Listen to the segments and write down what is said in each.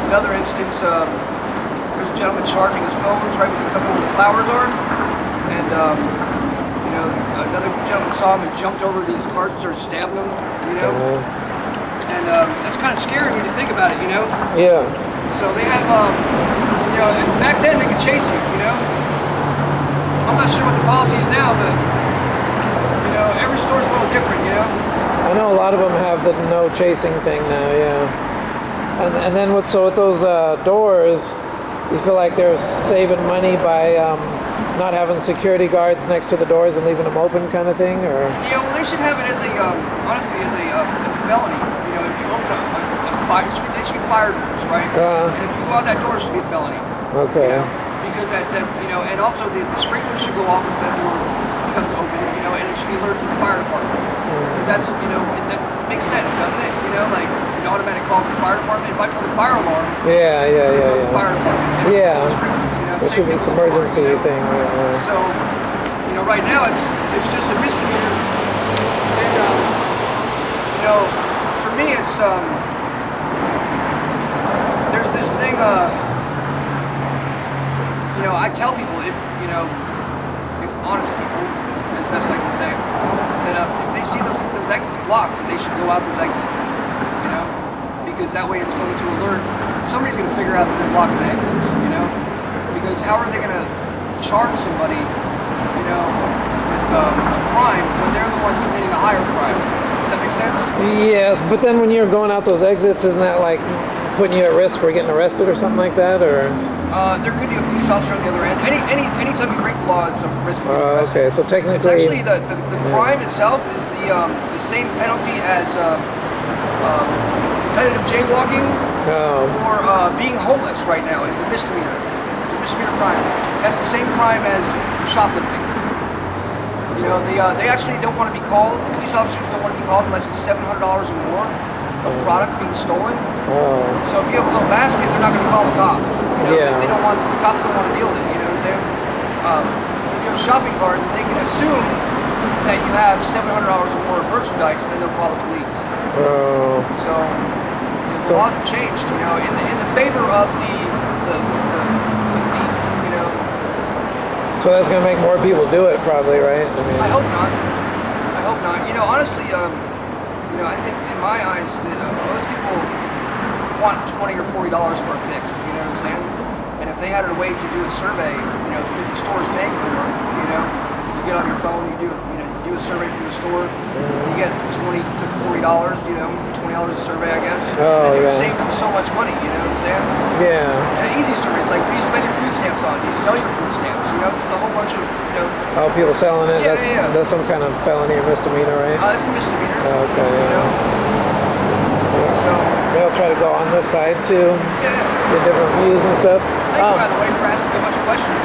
Another instance, there's a gentleman charging his phones right when you come in where the flowers are, and another gentleman saw him and jumped over these cars and started stabbing them, and that's kind of scary when you think about it, Yeah. So they have, and back then they could chase you, I'm not sure what the policy is now, but every store's a little different, I know a lot of them have the no chasing thing now, yeah. And then with those doors, you feel like they're saving money by not having security guards next to the doors and leaving them open, kind of thing, or? Yeah, well, they should have it as a honestly as a felony. If you open a fire, they should be fire doors, right? And if you go out that door, it should be a felony. Okay. Because that and also the sprinklers should go off if that door becomes open, and it should be alerted to the fire department. Because that's that makes sense, doesn't it? Like an automatic call to the fire department. If I put a fire alarm, yeah. The fire department. Yeah. Sprinklers, It should be this emergency thing. Right. So, right now it's just a misdemeanor, and for me it's there's this thing. I tell people if honest people, as best I can say, that if they see those exits blocked, they should go out those exits. Because that way it's going to alert. Somebody's going to figure out that they're blocking the exits. Because how are they going to charge somebody, with a crime when they're the one committing a higher crime? Does that make sense? Yes, but then when you're going out those exits, isn't that like putting you at risk for getting arrested or something like that, or? There could be a police officer on the other end. Anytime you break the law, it's a risk of being arrested. Okay, so technically, it's actually the crime itself is the same penalty as repetitive jaywalking or being homeless. Right now is a misdemeanor. It's a misdemeanor crime. That's the same crime as shoplifting. They actually don't want to be called. The police officers don't want to be called unless it's $700 or more of product being stolen. So if you have a little basket, they're not going to call the cops. They don't want the cops don't want to deal with it. You know what I'm saying? If you have a shopping cart, they can assume that you have $700 or more of merchandise, and then they'll call the police. So the laws have changed. In the favor of the thief. So that's going to make more people do it, probably, right? I hope not. Honestly, I think in my eyes, most people want $20 or $40 for a fix. You know what I'm saying? And if they had a way to do a survey, if the store is paying for it, you get on your phone, you do a survey from the store, you get $20 to $40. $20 a survey, I guess. And it would save them so much money. You know what I'm saying? Yeah. And an easy survey is like, what do you spend your food stamps on? Do you sell your food stamps? Just a whole bunch of Oh, people selling it. Yeah, That's some kind of felony or misdemeanor, right? It's a misdemeanor. Okay. So they'll try to go on this side too. Get different views and stuff. Thank you, by the way, for asking me a bunch of questions.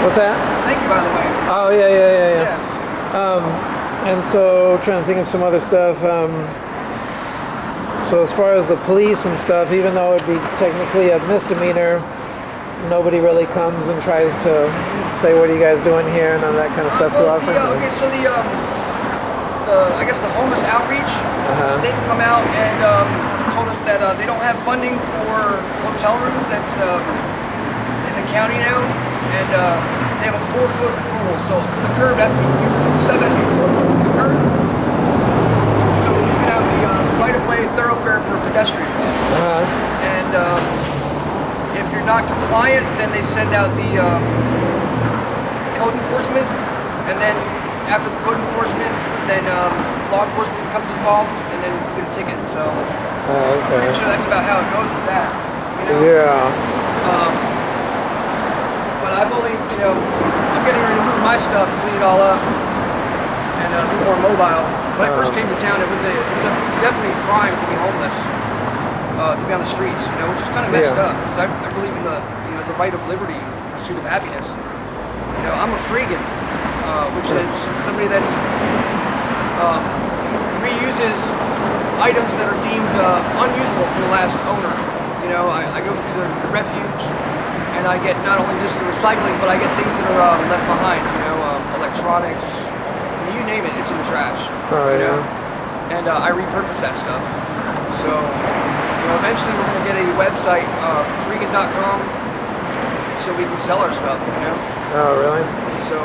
What's that? Thank you, by the way. Oh yeah. And so trying to think of some other stuff. So as far as the police and stuff, even though it'd be technically a misdemeanor, nobody really comes and tries to say, what are you guys doing here, and all that kind of stuff too often. So I guess the homeless outreach, they've come out and told us that they don't have funding for hotel rooms. That's it's in the county now, and they have a 4-foot rule. So from the curb, stuff has to be 4 foot from the curb. So you can have the right-of-way thoroughfare for pedestrians. And if you're not compliant, then they send out the code enforcement, and then after the code enforcement, then law enforcement becomes involved, and then you get a ticket. So I'm pretty sure that's about how it goes with that. Yeah. But I've only, I'm getting ready to move my stuff, clean it all up, and be more mobile. When I first came to town, it was definitely a crime to be homeless, to be on the streets, which is kind of messed up, because I believe in the right of liberty, pursuit of happiness. I'm a freegan, which is somebody that's reuses items that are deemed unusable from the last owner. I go through the refuge, and I get not only just the recycling, but I get things that are left behind. Electronics, you name it, it's in the trash. And I repurpose that stuff. So eventually we're going to get a website, freegan.com, so we can sell our stuff, Oh, really? So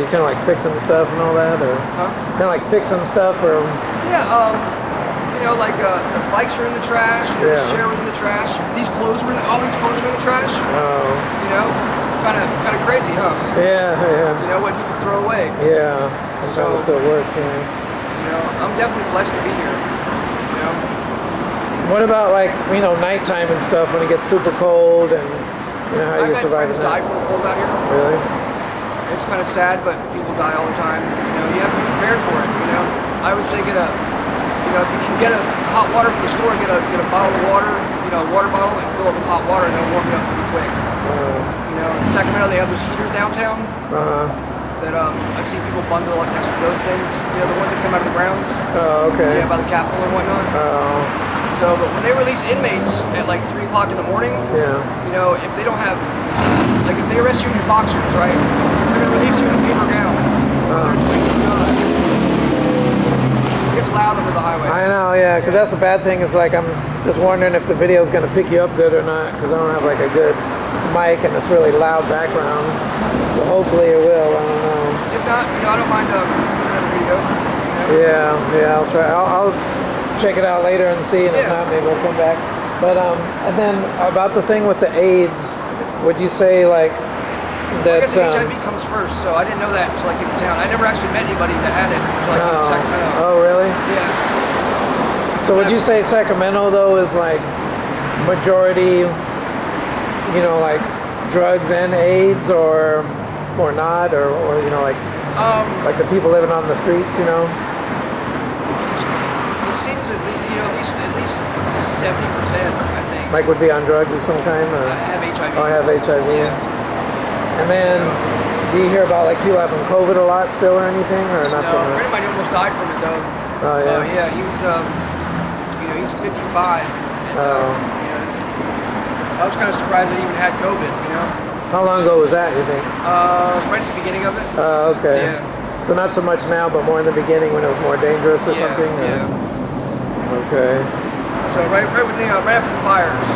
you're kind of like fixing stuff and all that, or kind of like fixing stuff, or yeah, like the bikes are in the trash. This chair was in the trash. These clothes were all these clothes were in the trash. oh, kind of crazy, huh? yeah. What people throw away. Yeah, sometimes it still works. I'm definitely blessed to be here. What about like nighttime and stuff when it gets super cold, and how you survive friends that? die from the cold out here. Really? It's kind of sad, but people die all the time. You have to be prepared for it. I would say if you can get a hot water from the store, get a bottle of water, a water bottle, and fill it with hot water, and that'll warm you up pretty quick. In Sacramento, they have those heaters downtown. That I've seen people bundle up next to those things. The ones that come out of the ground. Oh, okay. Yeah, by the Capitol and whatnot. Oh. So, but when they release inmates at like 3 o'clock in the morning, if they don't have, like if they arrest you in your boxers, right, they're gonna release you in a paper gown. Whether it's raining or not. It gets loud over the highway. I know, yeah, because that's the bad thing. Is like I'm just wondering if the video is gonna pick you up good or not, because I don't have like a good mic and it's really loud background. So hopefully it will. I don't know. If not, I don't mind doing another video. Yeah, I'll try. I'll check it out later and see, and if not, maybe I'll come back. But and then about the thing with the AIDS, would you say like that? I guess HIV comes first, so I didn't know that until I came to town. I never actually met anybody that had it until I came to Sacramento. Oh, really? Yeah. So would you say Sacramento though is like majority, like drugs and AIDS, or not, or like the people living on the streets, It seems at least 70%, I think. like would be on drugs of some kind, or have HIV. Oh, have HIV. Yeah. And then do you hear about like people having COVID a lot still or anything, or not so No, a much? friend of mine almost died from it though. Oh, yeah. Yeah, he was he's 55. And, I was kind of surprised that he even had COVID. How long ago was that, you think? Right at the beginning of it. Oh, okay. Yeah. So not so much now, but more in the beginning when it was more dangerous or something? Yeah. Okay. So right after the fires.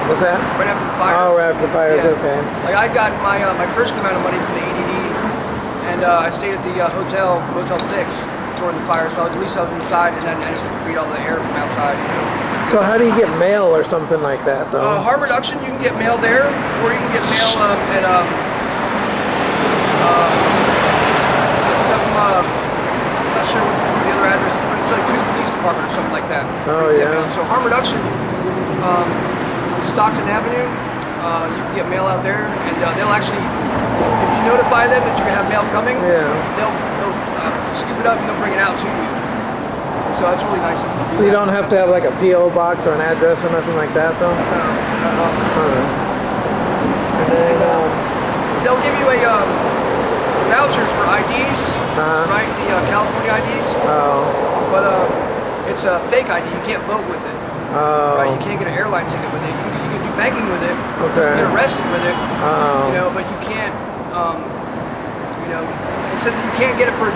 What's that? Right after the fires. Oh, right after the fires, okay. Like I got my first amount of money from the ADD, and I stayed at the Motel 6 during the fire, so at least I was inside, and then I didn't breathe all the air from outside, So how do you get mail or something like that, though? Harm reduction, you can get mail there, or you can get mail at I'm not sure what's the other address is, but it's like Cook Police Department or something like that. Oh, yeah. So harm reduction on Stockton Avenue, you can get mail out there, and they'll actually, if you notify them that you're gonna have mail coming, they'll scoop it up and they'll bring it out to you. So that's really nice. So you don't have to have like a P.O. box or an address or nothing like that, though? No, not at all. And then, they'll give you a vouchers for IDs, right? The California IDs. Oh. But it's a fake ID. You can't vote with it. Oh. Right? You can't get an airline ticket with it. You can do banking with it. Okay. You can get arrested with it. Oh. But you can't. It says that you can't use it for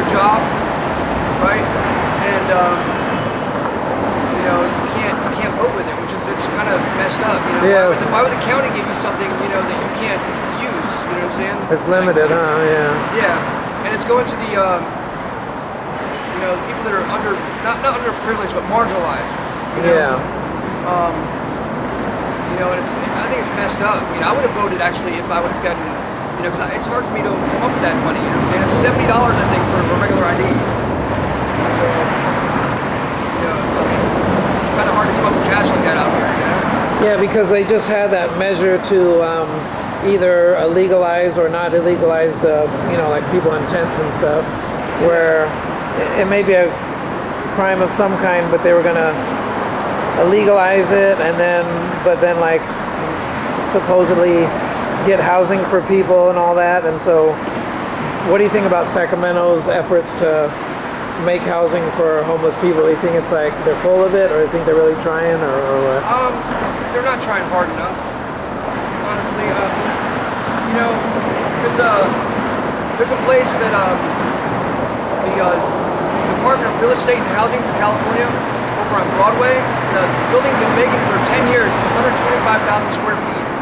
a job, right? And you can't vote with it, it's kind of messed up. Yes. Why would the county give you something that you can't use? You know what I'm saying? It's limited, huh? Yeah. Yeah, and it's going to the people that are not underprivileged but marginalized. Yeah. And I think it's messed up. I would have voted actually if I would have gotten, because it's hard for me to come up with that money. You know what I'm saying? It's $70 I think for a regular ID. So, it's kind of hard to come up with cash like that out here. Yeah, because they just had that measure to either legalize or not legalize the, like people in tents and stuff, where it may be a crime of some kind, but they were gonna legalize it, but then like supposedly get housing for people and all that. And so, what do you think about Sacramento's efforts to make housing for homeless people? Do you think it's like they're full of it, or do you think they're really trying, or what? They're not trying hard enough, honestly. Because there's a place that the Department of Real Estate and Housing for California over on Broadway. The building's been vacant for 10 years. It's 125,000 square feet.